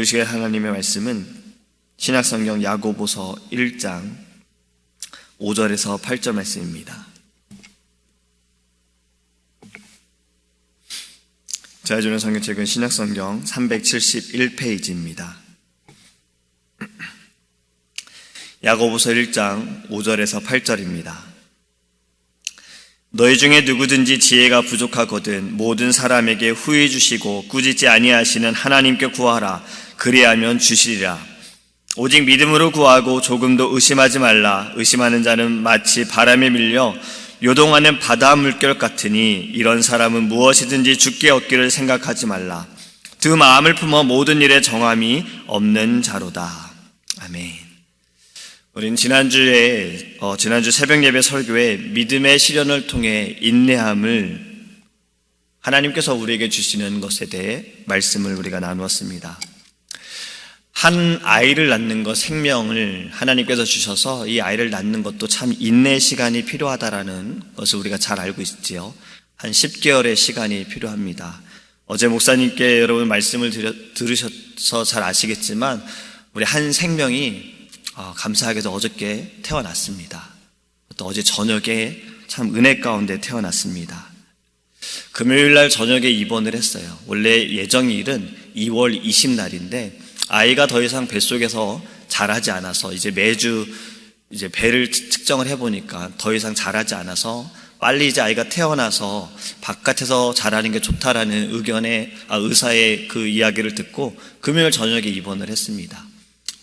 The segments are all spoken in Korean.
오늘 시간 하나님의 말씀은 신약성경 야고보서 1장 5절에서 8절 말씀입니다. 제가 주는 성경책은 신약성경 371페이지입니다. 야고보서 1장 5절에서 8절입니다. 너희 중에 누구든지 지혜가 부족하거든 모든 사람에게 후히 주시고 꾸짖지 아니하시는 하나님께 구하라. 그리하면 주시리라. 오직 믿음으로 구하고 조금도 의심하지 말라. 의심하는 자는 마치 바람에 밀려 요동하는 바다 물결 같으니 이런 사람은 무엇이든지 주께 얻기를 생각하지 말라. 그 마음을 품어 모든 일에 정함이 없는 자로다. 아멘. 우리는 지난주 새벽 예배 설교에 믿음의 시련을 통해 인내함을 하나님께서 우리에게 주시는 것에 대해 말씀을 우리가 나누었습니다. 한 아이를 낳는 것, 생명을 하나님께서 주셔서 이 아이를 낳는 것도 참 인내 시간이 필요하다라는 것을 우리가 잘 알고 있지요. 한 10개월의 시간이 필요합니다. 어제 목사님께 여러분 말씀을 들으셔서 잘 아시겠지만 우리 한 생명이 감사하게도 어저께 태어났습니다. 또 어제 저녁에 참 은혜 가운데 태어났습니다. 금요일날 저녁에 입원을 했어요. 원래 예정일은 2월 20날인데 아이가 더 이상 뱃속에서 자라지 않아서 이제 매주 배를 측정을 해보니까 더 이상 자라지 않아서 빨리 이제 아이가 태어나서 바깥에서 자라는 게 좋다라는 의사의 그 이야기를 듣고 금요일 저녁에 입원을 했습니다.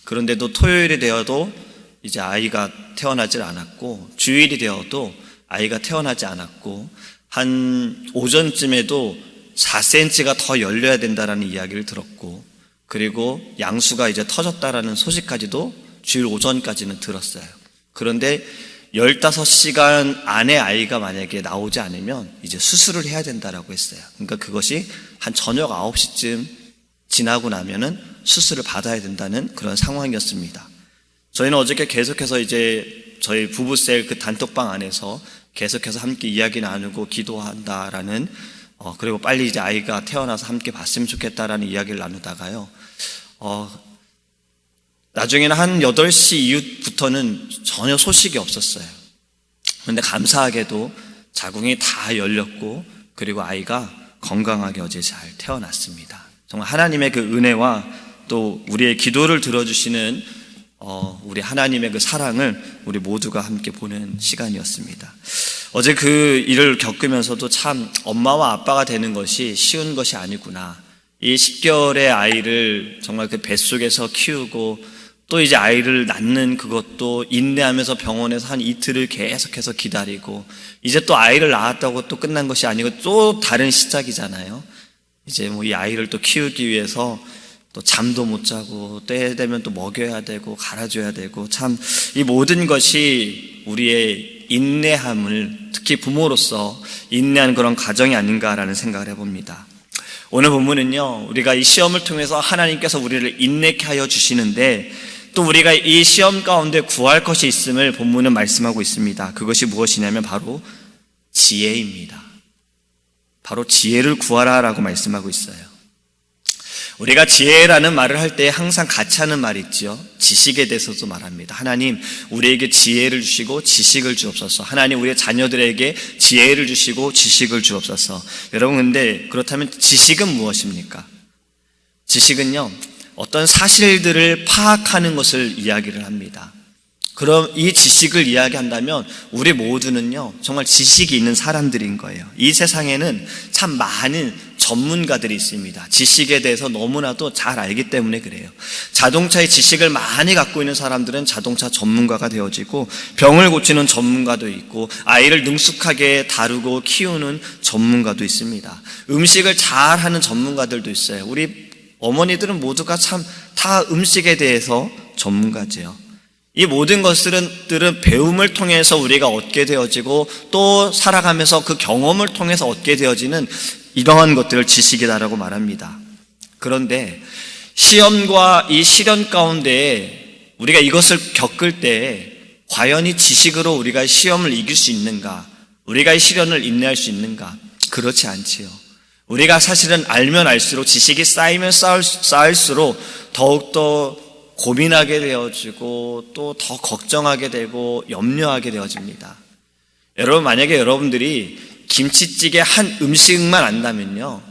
그런데도 토요일이 되어도 이제 아이가 태어나질 않았고 주일이 되어도 아이가 태어나지 않았고 한 오전쯤에도 4cm가 더 열려야 된다라는 이야기를 들었고 그리고 양수가 이제 터졌다라는 소식까지도 주일 오전까지는 들었어요. 그런데 15시간 안에 아이가 만약에 나오지 않으면 이제 수술을 해야 된다라고 했어요. 그러니까 그것이 한 저녁 9시쯤 지나고 나면은 수술을 받아야 된다는 그런 상황이었습니다. 저희는 어저께 계속해서 이제 저희 부부셀 그 단톡방 안에서 계속해서 함께 이야기 나누고 기도한다라는 그리고 빨리 이제 아이가 태어나서 함께 봤으면 좋겠다라는 이야기를 나누다가요. 나중에는 한 8시 이후부터는 전혀 소식이 없었어요. 그런데 감사하게도 자궁이 다 열렸고 그리고 아이가 건강하게 어제 잘 태어났습니다. 정말 하나님의 그 은혜와 또 우리의 기도를 들어주시는 우리 하나님의 그 사랑을 우리 모두가 함께 보는 시간이었습니다. 어제 그 일을 겪으면서도 참 엄마와 아빠가 되는 것이 쉬운 것이 아니구나. 이 10개월의 아이를 정말 그 뱃속에서 키우고 또 이제 아이를 낳는 그것도 인내하면서 병원에서 한 이틀을 계속해서 기다리고 이제 또 아이를 낳았다고 또 끝난 것이 아니고 또 다른 시작이잖아요. 이제 뭐 이 아이를 또 키우기 위해서 또 잠도 못 자고 때 되면 또 먹여야 되고 갈아줘야 되고 참 이 모든 것이 우리의 인내함을 특히 부모로서 인내하는 그런 과정이 아닌가라는 생각을 해봅니다. 오늘 본문은요 우리가 이 시험을 통해서 하나님께서 우리를 인내케 하여 주시는데 또 우리가 이 시험 가운데 구할 것이 있음을 본문은 말씀하고 있습니다. 그것이 무엇이냐면 바로 지혜입니다. 바로 지혜를 구하라라고 말씀하고 있어요. 우리가 지혜라는 말을 할 때 항상 같이 하는 말이 있죠. 지식에 대해서도 말합니다. 하나님 우리에게 지혜를 주시고 지식을 주옵소서. 하나님 우리의 자녀들에게 지혜를 주시고 지식을 주옵소서. 여러분 근데 그렇다면 지식은 무엇입니까? 지식은요 어떤 사실들을 파악하는 것을 이야기를 합니다. 그럼 이 지식을 이야기한다면 우리 모두는요 정말 지식이 있는 사람들인 거예요. 이 세상에는 참 많은 전문가들이 있습니다. 지식에 대해서 너무나도 잘 알기 때문에 그래요. 자동차의 지식을 많이 갖고 있는 사람들은 자동차 전문가가 되어지고 병을 고치는 전문가도 있고 아이를 능숙하게 다루고 키우는 전문가도 있습니다. 음식을 잘하는 전문가들도 있어요. 우리 어머니들은 모두가 참 다 음식에 대해서 전문가지요. 이 모든 것들은 배움을 통해서 우리가 얻게 되어지고 또 살아가면서 그 경험을 통해서 얻게 되어지는 이러한 것들을 지식이다라고 말합니다. 그런데 시험과 이 시련 가운데 우리가 이것을 겪을 때 과연 이 지식으로 우리가 시험을 이길 수 있는가? 우리가 이 시련을 인내할 수 있는가? 그렇지 않지요. 우리가 사실은 알면 알수록, 지식이 쌓이면 쌓일수록 더욱더 고민하게 되어지고 또 더 걱정하게 되고 염려하게 되어집니다. 여러분, 만약에 여러분들이 김치찌개 한 음식만 안다면요,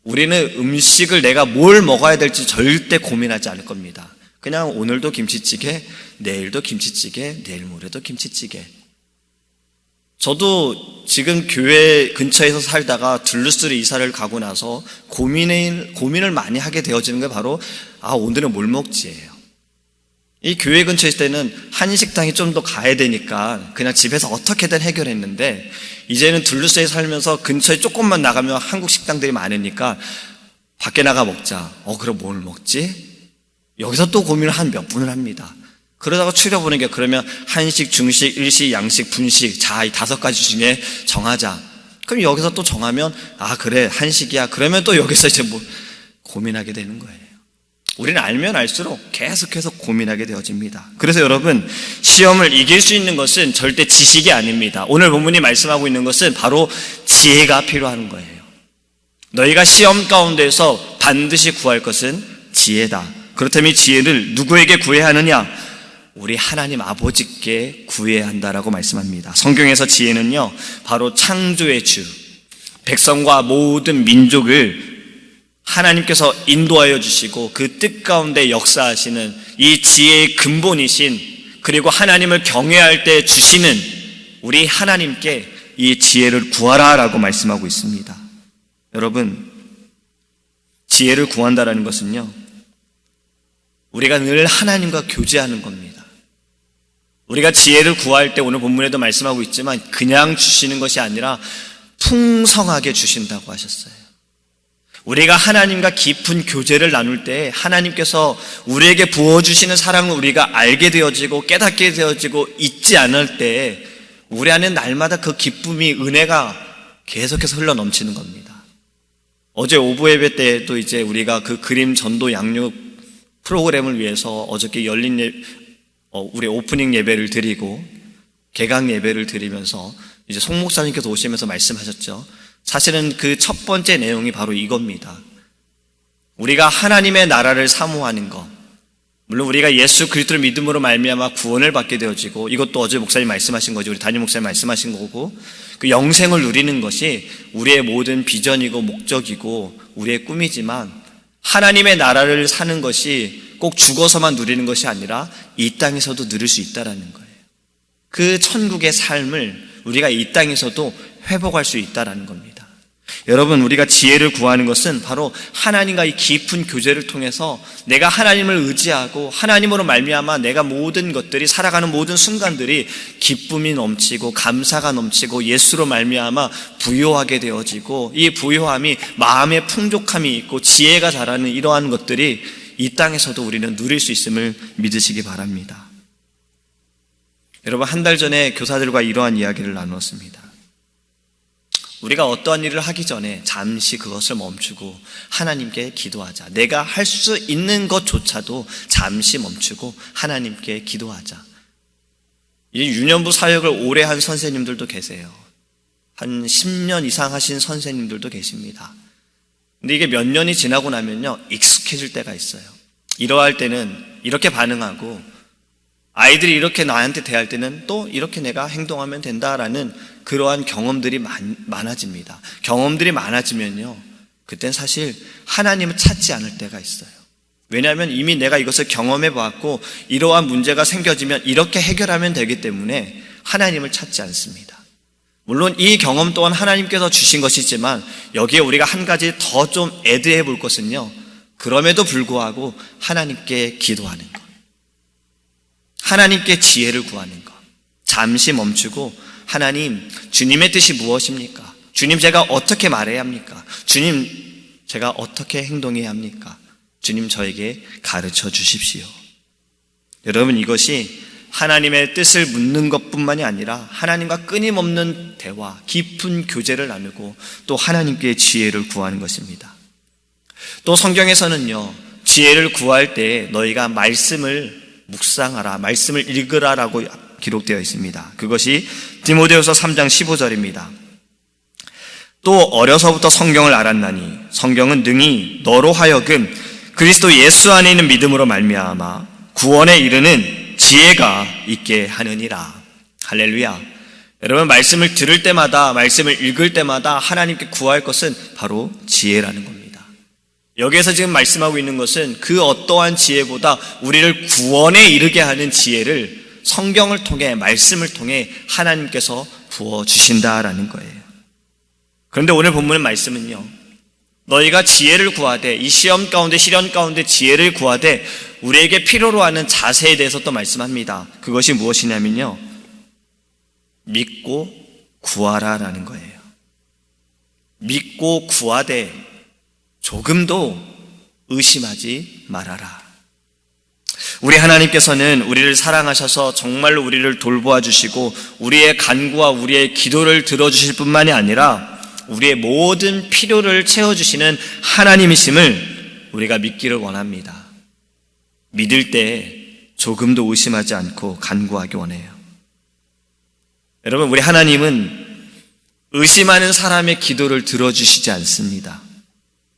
우리는 음식을 내가 뭘 먹어야 될지 절대 고민하지 않을 겁니다. 그냥 오늘도 김치찌개, 내일도 김치찌개, 내일 모레도 김치찌개. 저도 지금 교회 근처에서 살다가 둘루스를 이사를 가고 나서 고민을 많이 하게 되어지는 게 바로 오늘은 뭘 먹지예요. 이 교회 근처에 있을 때는 한식당이 좀 더 가야 되니까 그냥 집에서 어떻게든 해결했는데, 이제는 둘루스에 살면서 근처에 조금만 나가면 한국 식당들이 많으니까 밖에 나가 먹자. 그럼 뭘 먹지? 여기서 또 고민을 한 몇 분을 합니다. 그러다가 추려보는 게, 그러면 한식, 중식, 일식, 양식, 분식, 자, 이 5가지 중에 정하자. 그럼 여기서 또 정하면 그래, 한식이야. 그러면 또 여기서 이제 고민하게 되는 거예요. 우리는 알면 알수록 계속해서 고민하게 되어집니다. 그래서 여러분, 시험을 이길 수 있는 것은 절대 지식이 아닙니다. 오늘 본문이 말씀하고 있는 것은 바로 지혜가 필요한 거예요. 너희가 시험 가운데서 반드시 구할 것은 지혜다. 그렇다면 지혜를 누구에게 구해야 하느냐? 우리 하나님 아버지께 구해야 한다라고 말씀합니다. 성경에서 지혜는요, 바로 창조의 주, 백성과 모든 민족을 하나님께서 인도하여 주시고 그 뜻 가운데 역사하시는 이 지혜의 근본이신, 그리고 하나님을 경외할 때 주시는 우리 하나님께 이 지혜를 구하라라고 말씀하고 있습니다. 여러분, 지혜를 구한다라는 것은요, 우리가 늘 하나님과 교제하는 겁니다. 우리가 지혜를 구할 때 오늘 본문에도 말씀하고 있지만 그냥 주시는 것이 아니라 풍성하게 주신다고 하셨어요. 우리가 하나님과 깊은 교제를 나눌 때 하나님께서 우리에게 부어주시는 사랑을 우리가 알게 되어지고 깨닫게 되어지고 잊지 않을 때 우리 안에 날마다 그 기쁨이, 은혜가 계속해서 흘러 넘치는 겁니다. 어제 오부 예배 때도 이제 우리가 그 그림 전도 양육 프로그램을 위해서 어저께 열린 우리 오프닝 예배를 드리고 개강 예배를 드리면서 이제 송 목사님께서 오시면서 말씀하셨죠. 사실은 그 첫 번째 내용이 바로 이겁니다. 우리가 하나님의 나라를 사모하는 것, 물론 우리가 예수 그리스도를 믿음으로 말미암아 구원을 받게 되어지고, 이것도 어제 목사님 말씀하신 거죠. 우리 담임 목사님 말씀하신 거고, 그 영생을 누리는 것이 우리의 모든 비전이고 목적이고 우리의 꿈이지만, 하나님의 나라를 사는 것이 꼭 죽어서만 누리는 것이 아니라 이 땅에서도 누릴 수 있다라는 거예요. 그 천국의 삶을 우리가 이 땅에서도 회복할 수 있다라는 겁니다. 여러분, 우리가 지혜를 구하는 것은 바로 하나님과 이 깊은 교제를 통해서 내가 하나님을 의지하고 하나님으로 말미암아 내가 모든 것들이, 살아가는 모든 순간들이 기쁨이 넘치고 감사가 넘치고 예수로 말미암아 부요하게 되어지고, 이 부요함이 마음의 풍족함이 있고 지혜가 자라는 이러한 것들이 이 땅에서도 우리는 누릴 수 있음을 믿으시기 바랍니다. 여러분, 한 달 전에 교사들과 이러한 이야기를 나누었습니다. 우리가 어떠한 일을 하기 전에 잠시 그것을 멈추고 하나님께 기도하자. 내가 할 수 있는 것조차도 잠시 멈추고 하나님께 기도하자. 이 유년부 사역을 오래 한 선생님들도 계세요. 한 10년 이상 하신 선생님들도 계십니다. 근데 이게 몇 년이 지나고 나면요, 익숙해질 때가 있어요. 이러할 때는 이렇게 반응하고, 아이들이 이렇게 나한테 대할 때는 또 이렇게 내가 행동하면 된다라는 그러한 경험들이 많아집니다. 경험들이 많아지면요, 그땐 사실 하나님을 찾지 않을 때가 있어요. 왜냐하면 이미 내가 이것을 경험해 봤고, 이러한 문제가 생겨지면 이렇게 해결하면 되기 때문에 하나님을 찾지 않습니다. 물론 이 경험 또한 하나님께서 주신 것이지만, 여기에 우리가 한 가지 더 좀 애드해 볼 것은요, 그럼에도 불구하고 하나님께 기도하는 것, 하나님께 지혜를 구하는 것, 잠시 멈추고 하나님, 주님의 뜻이 무엇입니까? 주님, 제가 어떻게 말해야 합니까? 주님, 제가 어떻게 행동해야 합니까? 주님, 저에게 가르쳐 주십시오. 여러분, 이것이 하나님의 뜻을 묻는 것뿐만이 아니라 하나님과 끊임없는 대화, 깊은 교제를 나누고 또 하나님께 지혜를 구하는 것입니다. 또 성경에서는요, 지혜를 구할 때 너희가 말씀을 묵상하라, 말씀을 읽으라라고 기록되어 있습니다. 그것이 디모데후서 3장 15절입니다. 또 어려서부터 성경을 알았나니 성경은 능히 너로 하여금 그리스도 예수 안에 있는 믿음으로 말미암아 구원에 이르는 지혜가 있게 하느니라. 할렐루야. 여러분, 말씀을 들을 때마다, 말씀을 읽을 때마다 하나님께 구할 것은 바로 지혜라는 겁니다. 여기에서 지금 말씀하고 있는 것은 그 어떠한 지혜보다 우리를 구원에 이르게 하는 지혜를 성경을 통해, 말씀을 통해 하나님께서 부어주신다라는 거예요. 그런데 오늘 본문의 말씀은요, 너희가 지혜를 구하되, 이 시험 가운데, 시련 가운데 지혜를 구하되 우리에게 필요로 하는 자세에 대해서 또 말씀합니다. 그것이 무엇이냐면요, 믿고 구하라라는 거예요. 믿고 구하되 조금도 의심하지 말아라. 우리 하나님께서는 우리를 사랑하셔서 정말로 우리를 돌보아 주시고 우리의 간구와 우리의 기도를 들어주실 뿐만이 아니라 우리의 모든 필요를 채워주시는 하나님이심을 우리가 믿기를 원합니다. 믿을 때 조금도 의심하지 않고 간구하기 원해요. 여러분, 우리 하나님은 의심하는 사람의 기도를 들어주시지 않습니다.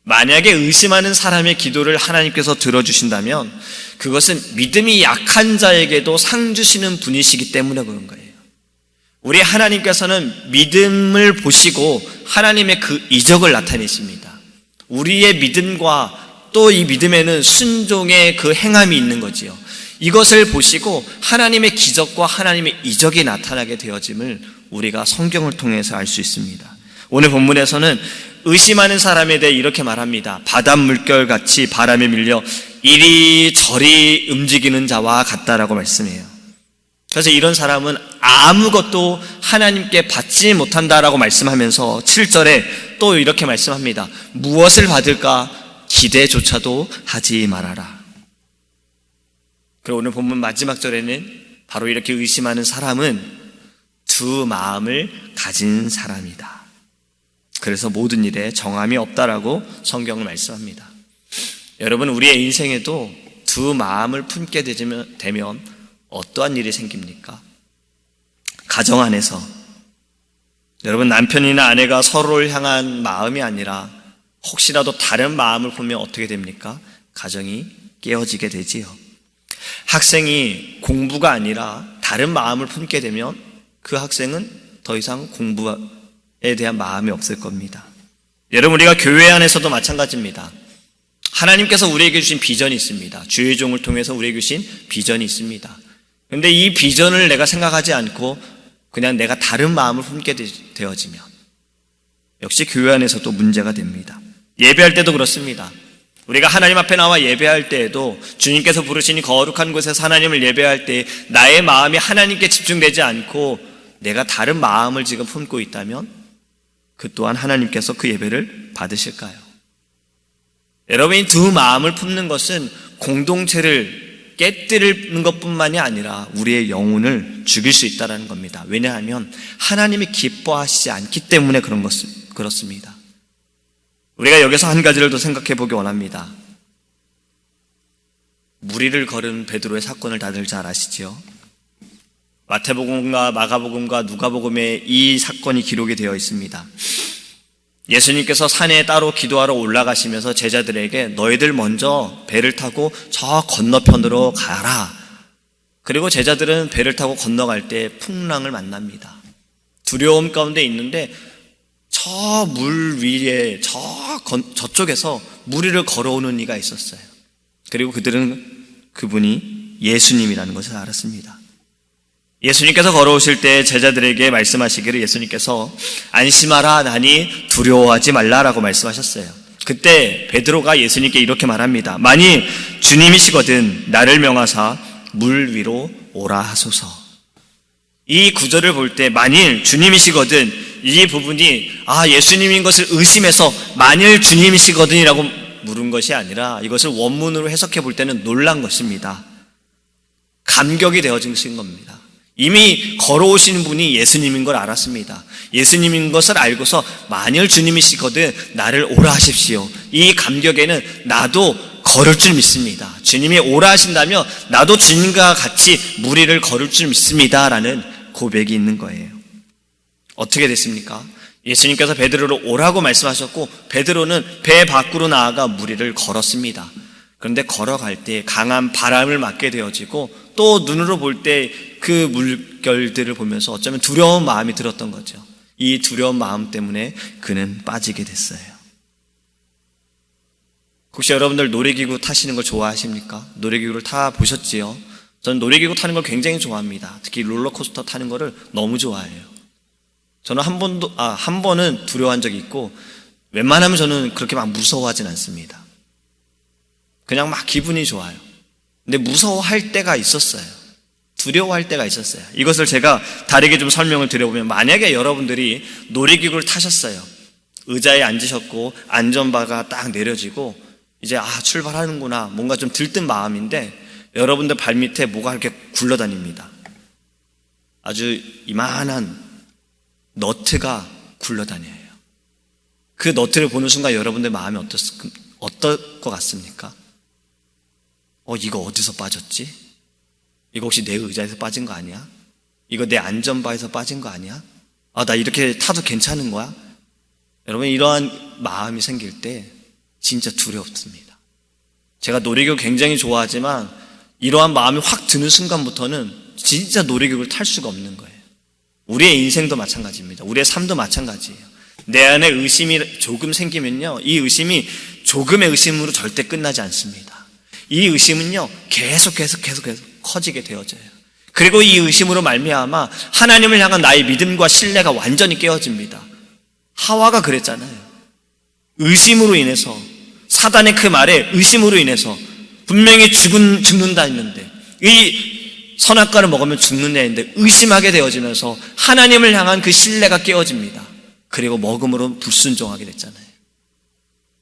만약에 의심하는 사람의 기도를 하나님께서 들어주신다면 그것은 믿음이 약한 자에게도 상 주시는 분이시기 때문에 그런 거예요. 우리 하나님께서는 믿음을 보시고 하나님의 그 이적을 나타내십니다. 우리의 믿음과 또 이 믿음에는 순종의 그 행함이 있는 거지요. 이것을 보시고 하나님의 기적과 하나님의 이적이 나타나게 되어짐을 우리가 성경을 통해서 알 수 있습니다. 오늘 본문에서는 의심하는 사람에 대해 이렇게 말합니다. 바닷물결같이 바람에 밀려 이리저리 움직이는 자와 같다라고 말씀해요. 그래서 이런 사람은 아무것도 하나님께 받지 못한다라고 말씀하면서 7절에 또 이렇게 말씀합니다. 무엇을 받을까 기대조차도 하지 말아라. 그리고 오늘 본문 마지막 절에는 바로 이렇게 의심하는 사람은 두 마음을 가진 사람이다. 그래서 모든 일에 정함이 없다라고 성경은 말씀합니다. 여러분, 우리의 인생에도 두 마음을 품게 되면 어떠한 일이 생깁니까? 가정 안에서 여러분, 남편이나 아내가 서로를 향한 마음이 아니라 혹시라도 다른 마음을 보면 어떻게 됩니까? 가정이 깨어지게 되지요. 학생이 공부가 아니라 다른 마음을 품게 되면 그 학생은 더 이상 공부에 대한 마음이 없을 겁니다. 여러분, 우리가 교회 안에서도 마찬가지입니다. 하나님께서 우리에게 주신 비전이 있습니다. 주의 종을 통해서 우리에게 주신 비전이 있습니다. 그런데 이 비전을 내가 생각하지 않고 그냥 내가 다른 마음을 품게 되어지면 역시 교회 안에서도 문제가 됩니다. 예배할 때도 그렇습니다. 우리가 하나님 앞에 나와 예배할 때에도 주님께서 부르시니 거룩한 곳에서 하나님을 예배할 때 나의 마음이 하나님께 집중되지 않고 내가 다른 마음을 지금 품고 있다면 그 또한 하나님께서 그 예배를 받으실까요? 여러분이 두 마음을 품는 것은 공동체를 깨뜨리는 것뿐만이 아니라 우리의 영혼을 죽일 수 있다는 겁니다. 왜냐하면 하나님이 기뻐하시지 않기 때문에 그렇습니다. 우리가 여기서 한 가지를 더 생각해 보기 원합니다. 무리를 걸은 베드로의 사건을 다들 잘 아시지요? 마태복음과 마가복음과 누가복음에 이 사건이 기록이 되어 있습니다. 예수님께서 산에 따로 기도하러 올라가시면서 제자들에게 너희들 먼저 배를 타고 저 건너편으로 가라. 그리고 제자들은 배를 타고 건너갈 때 풍랑을 만납니다. 두려움 가운데 있는데 저 물 위에 저쪽에서 무리를 걸어오는 이가 있었어요. 그리고 그분이 예수님이라는 것을 알았습니다. 예수님께서 걸어오실 때 제자들에게 말씀하시기를 예수님께서 안심하라 나니 두려워하지 말라라고 말씀하셨어요. 그때 베드로가 예수님께 이렇게 말합니다. 만일 주님이시거든 나를 명하사 물 위로 오라 하소서. 이 구절을 볼 때 만일 주님이시거든, 이 부분이 예수님인 것을 의심해서 만일 주님이시거든이라고 물은 것이 아니라 이것을 원문으로 해석해 볼 때는 놀란 것입니다. 감격이 되어진 겁니다. 이미 걸어오시는 분이 예수님인 걸 알았습니다. 예수님인 것을 알고서 만일 주님이시거든 나를 오라 하십시오. 이 감격에는 나도 걸을 줄 믿습니다. 주님이 오라 하신다면 나도 주님과 같이 무리를 걸을 줄 믿습니다 라는 고백이 있는 거예요. 어떻게 됐습니까? 예수님께서 베드로를 오라고 말씀하셨고 베드로는 배 밖으로 나아가 무리를 걸었습니다. 그런데 걸어갈 때 강한 바람을 맞게 되어지고 또 눈으로 볼 때 그 물결들을 보면서 어쩌면 두려운 마음이 들었던 거죠. 이 두려운 마음 때문에 그는 빠지게 됐어요. 혹시 여러분들 놀이기구 타시는 걸 좋아하십니까? 놀이기구를 타보셨지요? 저는 놀이기구 타는 걸 굉장히 좋아합니다. 특히 롤러코스터 타는 거를 너무 좋아해요. 저는 한 번은 두려워한 적이 있고 웬만하면 저는 그렇게 막 무서워하진 않습니다. 그냥 막 기분이 좋아요. 근데 무서워할 때가 있었어요. 두려워할 때가 있었어요. 이것을 제가 다르게 좀 설명을 드려보면, 만약에 여러분들이 놀이기구를 타셨어요. 의자에 앉으셨고 안전바가 딱 내려지고 이제 출발하는구나, 뭔가 좀 들뜬 마음인데 여러분들 발밑에 뭐가 이렇게 굴러다닙니다. 아주 이만한 너트가 굴러다녀요. 그 너트를 보는 순간 여러분들 마음이 어떨 것 같습니까? 이거 어디서 빠졌지? 이거 혹시 내 의자에서 빠진 거 아니야? 이거 내 안전바에서 빠진 거 아니야? 나 이렇게 타도 괜찮은 거야? 여러분, 이러한 마음이 생길 때 진짜 두렵습니다. 제가 놀이기구 굉장히 좋아하지만 이러한 마음이 확 드는 순간부터는 진짜 놀이기구를 탈 수가 없는 거예요. 우리의 인생도 마찬가지입니다. 우리의 삶도 마찬가지예요. 내 안에 의심이 조금 생기면요, 이 의심이 조금의 의심으로 절대 끝나지 않습니다. 이 의심은요 계속 커지게 되어져요. 그리고 이 의심으로 말미암아 하나님을 향한 나의 믿음과 신뢰가 완전히 깨어집니다. 하와가 그랬잖아요. 의심으로 인해서, 사단의 그 말에 의심으로 인해서 분명히 죽는다 했는데, 이 선악과를 먹으면 죽는다 했는데 의심하게 되어지면서 하나님을 향한 그 신뢰가 깨어집니다. 그리고 먹음으로 불순종하게 됐잖아요.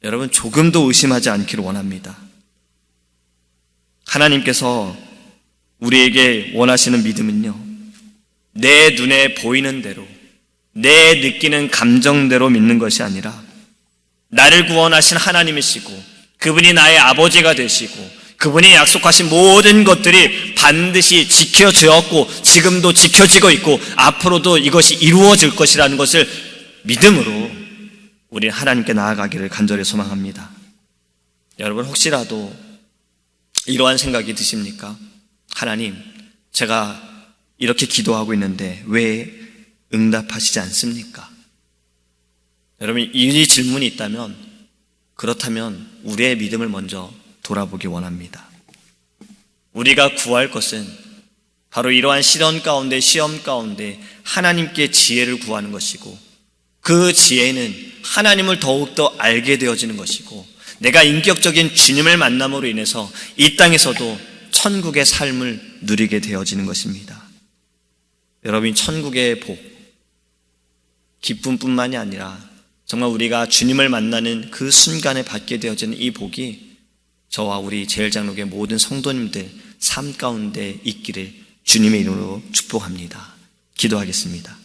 여러분, 조금도 의심하지 않기를 원합니다. 하나님께서 우리에게 원하시는 믿음은요, 내 눈에 보이는 대로, 내 느끼는 감정대로 믿는 것이 아니라 나를 구원하신 하나님이시고 그분이 나의 아버지가 되시고 그분이 약속하신 모든 것들이 반드시 지켜졌고 지금도 지켜지고 있고 앞으로도 이것이 이루어질 것이라는 것을 믿음으로 우리 하나님께 나아가기를 간절히 소망합니다. 여러분, 혹시라도 이러한 생각이 드십니까? 하나님, 제가 이렇게 기도하고 있는데 왜 응답하시지 않습니까? 여러분, 이 질문이 있다면, 그렇다면 우리의 믿음을 먼저 돌아보기 원합니다. 우리가 구할 것은 바로 이러한 시련 가운데, 시험 가운데 하나님께 지혜를 구하는 것이고, 그 지혜는 하나님을 더욱더 알게 되어지는 것이고, 내가 인격적인 주님을 만남으로 인해서 이 땅에서도 천국의 삶을 누리게 되어지는 것입니다. 여러분, 천국의 복, 기쁨뿐만이 아니라 정말 우리가 주님을 만나는 그 순간에 받게 되어지는 이 복이 저와 우리 제일장로교회 모든 성도님들 삶 가운데 있기를 주님의 이름으로 축복합니다. 기도하겠습니다.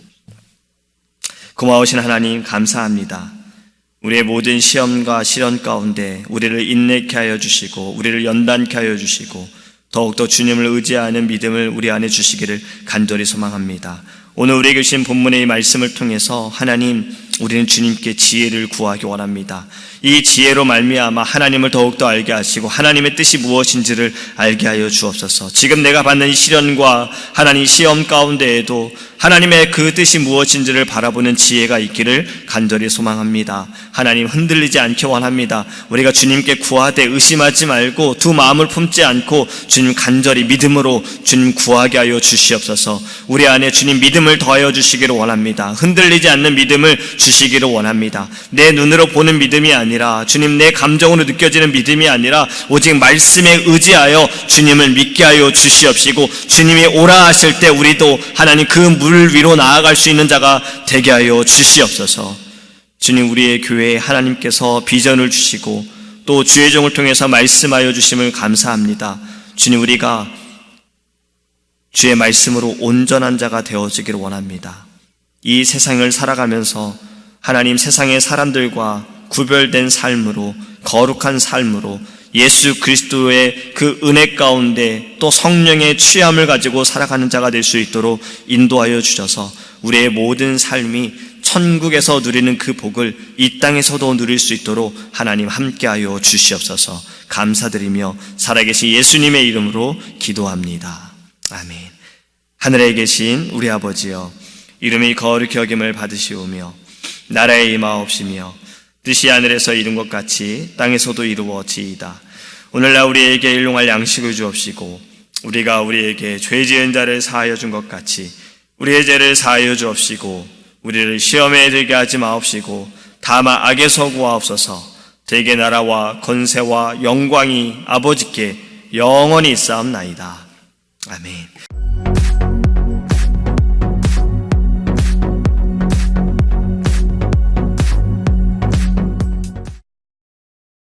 고마우신 하나님, 감사합니다. 우리의 모든 시험과 시련 가운데 우리를 인내케 하여 주시고 우리를 연단케 하여 주시고 더욱더 주님을 의지하는 믿음을 우리 안에 주시기를 간절히 소망합니다. 오늘 우리에게 주신 본문의 이 말씀을 통해서 하나님, 우리는 주님께 지혜를 구하기 원합니다. 이 지혜로 말미암아 하나님을 더욱더 알게 하시고 하나님의 뜻이 무엇인지를 알게 하여 주옵소서. 지금 내가 받는 이 시련과 하나님 시험 가운데에도 하나님의 그 뜻이 무엇인지를 바라보는 지혜가 있기를 간절히 소망합니다. 하나님, 흔들리지 않게 원합니다. 우리가 주님께 구하되 의심하지 말고 두 마음을 품지 않고 주님 간절히 믿음으로 주님 구하게 하여 주시옵소서. 우리 안에 주님 믿음을 더하여 주시기를 원합니다. 흔들리지 않는 믿음을 주시기를 원합니다. 내 눈으로 보는 믿음이 아니라 주님 내 감정으로 느껴지는 믿음이 아니라 오직 말씀에 의지하여 주님을 믿게 하여 주시옵시고 주님이 오라 하실 때 우리도 하나님 그 물 위로 나아갈 수 있는 자가 되게 하여 주시옵소서. 주님, 우리의 교회에 하나님께서 비전을 주시고 또 주의 종을 통해서 말씀하여 주심을 감사합니다. 주님, 우리가 주의 말씀으로 온전한 자가 되어지기를 원합니다. 이 세상을 살아가면서 하나님, 세상의 사람들과 구별된 삶으로, 거룩한 삶으로 예수 그리스도의 그 은혜 가운데 또 성령의 취함을 가지고 살아가는 자가 될 수 있도록 인도하여 주셔서 우리의 모든 삶이 천국에서 누리는 그 복을 이 땅에서도 누릴 수 있도록 하나님 함께하여 주시옵소서. 감사드리며 살아계신 예수님의 이름으로 기도합니다. 아멘. 하늘에 계신 우리 아버지여, 이름이 거룩히 여김을 받으시오며 나라에 임하옵시며 뜻이 하늘에서 이룬 것 같이 땅에서도 이루어지이다. 오늘날 우리에게 일용할 양식을 주옵시고 우리가 우리에게 죄 지은 자를 사하여 준 것 같이 우리의 죄를 사하여 주옵시고 우리를 시험에 들게 하지 마옵시고 다만 악에서 구하옵소서. 대개 나라와 권세와 영광이 아버지께 영원히 있사옵나이다. 아멘.